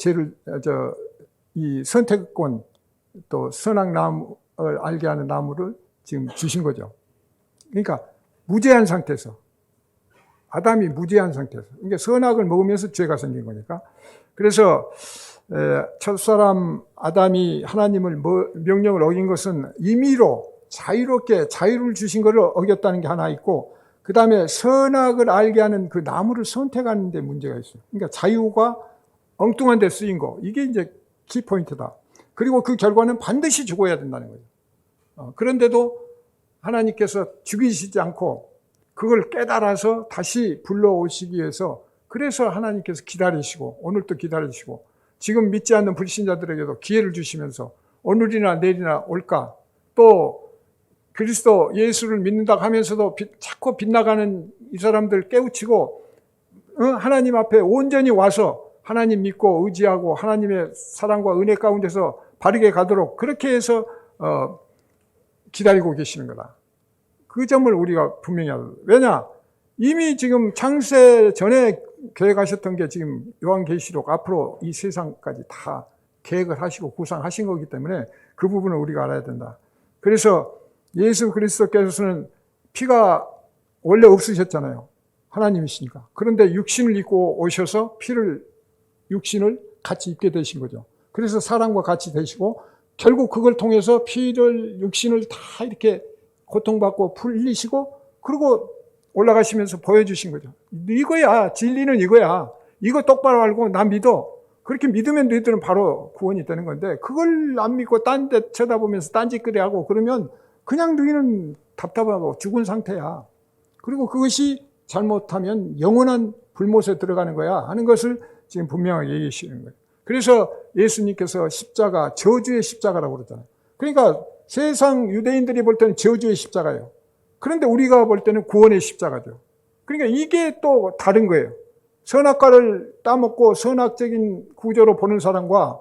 A: 이 선택권, 또 선악나무를 알게 하는 나무를 지금 주신 거죠. 그러니까 무죄한 상태에서, 아담이 무죄한 상태에서, 그러니까 선악을 먹으면서 죄가 생긴 거니까. 그래서 첫사람 아담이 하나님을 명령을 어긴 것은 임의로 자유롭게 자유를 주신 것을 어겼다는 게 하나 있고, 그 다음에 선악을 알게 하는 그 나무를 선택하는 데 문제가 있어요. 그러니까 자유가 엉뚱한 데 쓰인 거, 이게 이제 키포인트다. 그리고 그 결과는 반드시 죽어야 된다는 거예요. 그런데도 하나님께서 죽이시지 않고 그걸 깨달아서 다시 불러오시기 위해서 그래서 하나님께서 기다리시고 오늘도 기다리시고 지금 믿지 않는 불신자들에게도 기회를 주시면서 오늘이나 내일이나 올까 또 그리스도 예수를 믿는다 하면서도 자꾸 빗나가는 이 사람들 깨우치고 하나님 앞에 온전히 와서 하나님 믿고 의지하고 하나님의 사랑과 은혜 가운데서 바르게 가도록 그렇게 해서 기다리고 계시는 거다. 그 점을 우리가 분명히 알아요. 왜냐? 이미 지금 창세 전에 계획하셨던 게 지금 요한계시록 앞으로 이 세상까지 다 계획을 하시고 구상하신 거기 때문에 그 부분을 우리가 알아야 된다. 그래서 예수 그리스도께서는 피가 원래 없으셨잖아요. 하나님이시니까. 그런데 육신을 입고 오셔서 육신을 같이 입게 되신 거죠. 그래서 사람과 같이 되시고 결국 그걸 통해서 육신을 다 이렇게 고통받고 풀리시고 그리고 올라가시면서 보여주신 거죠. 이거야. 진리는 이거야. 이거 똑바로 알고 나 믿어. 그렇게 믿으면 너희들은 바로 구원이 되는 건데 그걸 안 믿고 딴 데 쳐다보면서 딴짓거리 하고 그러면 그냥 너희는 답답하고 죽은 상태야. 그리고 그것이 잘못하면 영원한 불못에 들어가는 거야 하는 것을 지금 분명하게 얘기하시는 거예요. 그래서 예수님께서 십자가, 저주의 십자가라고 그러잖아요. 그러니까 세상 유대인들이 볼 때는 저주의 십자가예요. 그런데 우리가 볼 때는 구원의 십자가죠. 그러니까 이게 또 다른 거예요. 선악과를 따먹고 선악적인 구조로 보는 사람과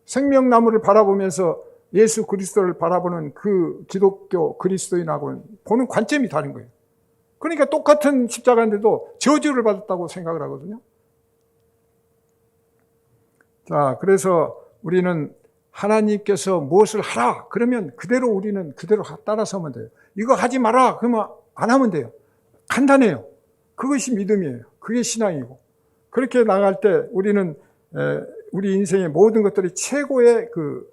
A: 생명나무를 바라보면서 예수 그리스도를 바라보는 그 기독교 그리스도인하고는 보는 관점이 다른 거예요. 그러니까 똑같은 십자가인데도 저주를 받았다고 생각을 하거든요. 자, 그래서 우리는 하나님께서 무엇을 하라 그러면 우리는 그대로 따라서면 돼요. 이거 하지 마라 그러면 안 하면 돼요. 간단해요. 그것이 믿음이에요. 그게 신앙이고 그렇게 나갈 때 우리는 우리 인생의 모든 것들이 최고의 그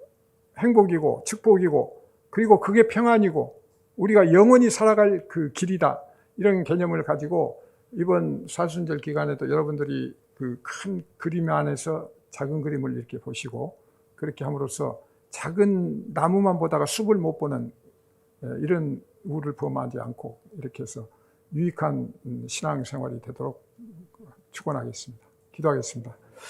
A: 행복이고 축복이고 그리고 그게 평안이고 우리가 영원히 살아갈 그 길이다 이런 개념을 가지고 이번 사순절 기간에도 여러분들이 그 큰 그림 안에서 작은 그림을 이렇게 보시고 그렇게 함으로써 작은 나무만 보다가 숲을 못 보는 이런 우를 범하지 않고 이렇게 해서 유익한 신앙생활이 되도록 축원하겠습니다. 기도하겠습니다.